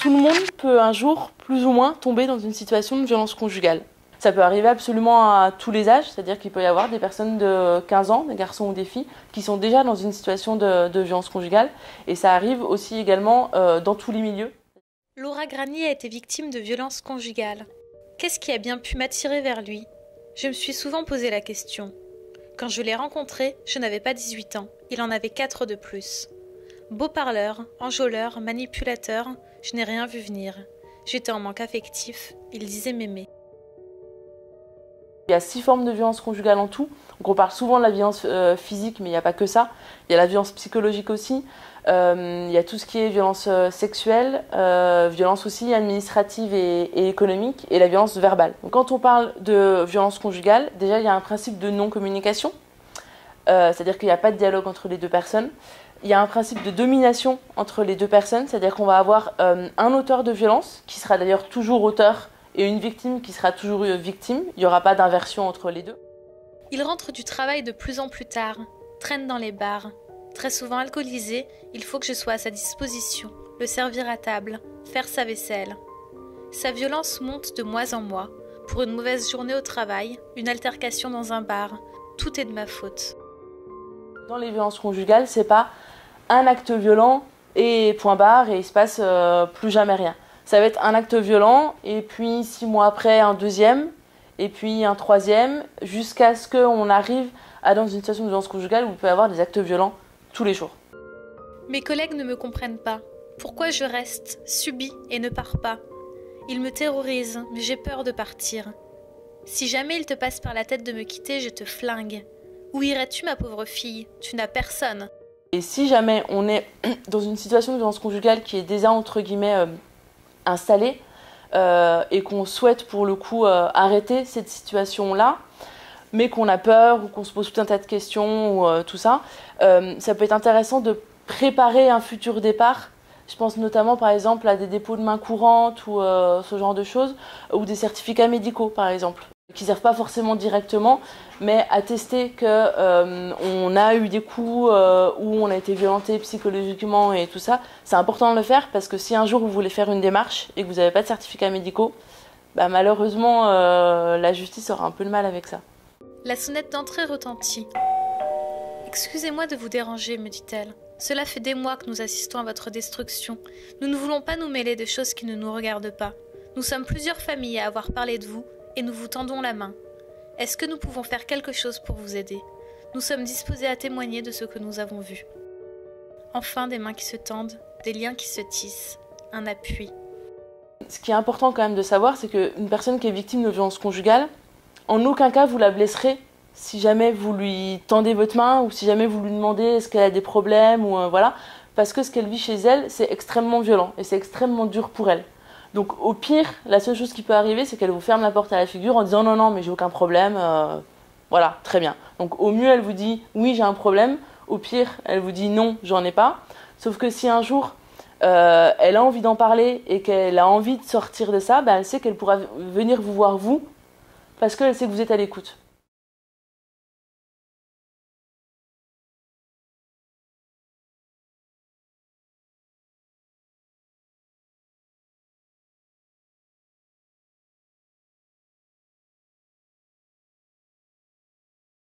Tout le monde peut un jour, plus ou moins, tomber dans une situation de violence conjugale. Ça peut arriver absolument à tous les âges, c'est-à-dire qu'il peut y avoir des personnes de 15 ans, des garçons ou des filles, qui sont déjà dans une situation de violence conjugale. Et ça arrive aussi également dans tous les milieux. Laura Grani a été victime de violences conjugales. Qu'est-ce qui a bien pu m'attirer vers lui ? Je me suis souvent posé la question. Quand je l'ai rencontré, je n'avais pas 18 ans, il en avait 4 de plus. Beau parleur, enjôleur, manipulateur, je n'ai rien vu venir. J'étais en manque affectif, il disait m'aimer. Il y a 6 formes de violence conjugale en tout. Donc on parle souvent de la violence physique, mais il n'y a pas que ça. Il y a la violence psychologique aussi. Il y a tout ce qui est violence sexuelle, violence aussi administrative et économique, et la violence verbale. Donc quand on parle de violence conjugale, déjà il y a un principe de non-communication, c'est-à-dire qu'il n'y a pas de dialogue entre les deux personnes. Il y a un principe de domination entre les deux personnes, c'est-à-dire qu'on va avoir un auteur de violence, qui sera d'ailleurs toujours auteur, et une victime qui sera toujours victime. Il n'y aura pas d'inversion entre les deux. Il rentre du travail de plus en plus tard, traîne dans les bars. Très souvent alcoolisé, il faut que je sois à sa disposition, le servir à table, faire sa vaisselle. Sa violence monte de mois en mois. Pour une mauvaise journée au travail, une altercation dans un bar, tout est de ma faute. Dans les violences conjugales, c'est pas un acte violent et point barre et il se passe plus jamais rien. Ça va être un acte violent et puis 6 mois après un deuxième et puis un troisième jusqu'à ce qu'on arrive dans une situation de violence conjugale où il peut y avoir des actes violents tous les jours. Mes collègues ne me comprennent pas. Pourquoi je reste, subis et ne pars pas ? Ils me terrorisent, mais j'ai peur de partir. Si jamais il te passe par la tête de me quitter, je te flingue. Où irais-tu, ma pauvre fille ? Tu n'as personne. Et si jamais on est dans une situation de violence conjugale qui est déjà entre guillemets installée et qu'on souhaite pour le coup arrêter cette situation-là, mais qu'on a peur ou qu'on se pose tout un tas de questions ou tout ça, ça peut être intéressant de préparer un futur départ. Je pense notamment par exemple à des dépôts de main courantes ou ce genre de choses, ou des certificats médicaux par exemple, qui ne servent pas forcément directement, mais attester qu'on a eu des coups où on a été violenté psychologiquement et tout ça. C'est important de le faire parce que si un jour vous voulez faire une démarche et que vous n'avez pas de certificats médicaux, malheureusement la justice aura un peu de mal avec ça. La sonnette d'entrée retentit. « Excusez-moi de vous déranger, me dit-elle. Cela fait des mois que nous assistons à votre destruction. Nous ne voulons pas nous mêler de choses qui ne nous regardent pas. Nous sommes plusieurs familles à avoir parlé de vous et nous vous tendons la main. Est-ce que nous pouvons faire quelque chose pour vous aider ? Nous sommes disposés à témoigner de ce que nous avons vu. » Enfin, des mains qui se tendent, des liens qui se tissent, un appui. Ce qui est important quand même de savoir, c'est qu'une personne qui est victime de violence conjugale, en aucun cas vous la blesserez si jamais vous lui tendez votre main ou si jamais vous lui demandez est-ce qu'elle a des problèmes ou voilà, parce que ce qu'elle vit chez elle, c'est extrêmement violent et c'est extrêmement dur pour elle. Donc au pire, la seule chose qui peut arriver, c'est qu'elle vous ferme la porte à la figure en disant non, mais j'ai aucun problème, voilà, très bien. Donc au mieux, elle vous dit oui, j'ai un problème, au pire, elle vous dit non, j'en ai pas. Sauf que si un jour, elle a envie d'en parler et qu'elle a envie de sortir de ça, elle sait qu'elle pourra venir vous voir vous, parce qu'elle sait que vous êtes à l'écoute.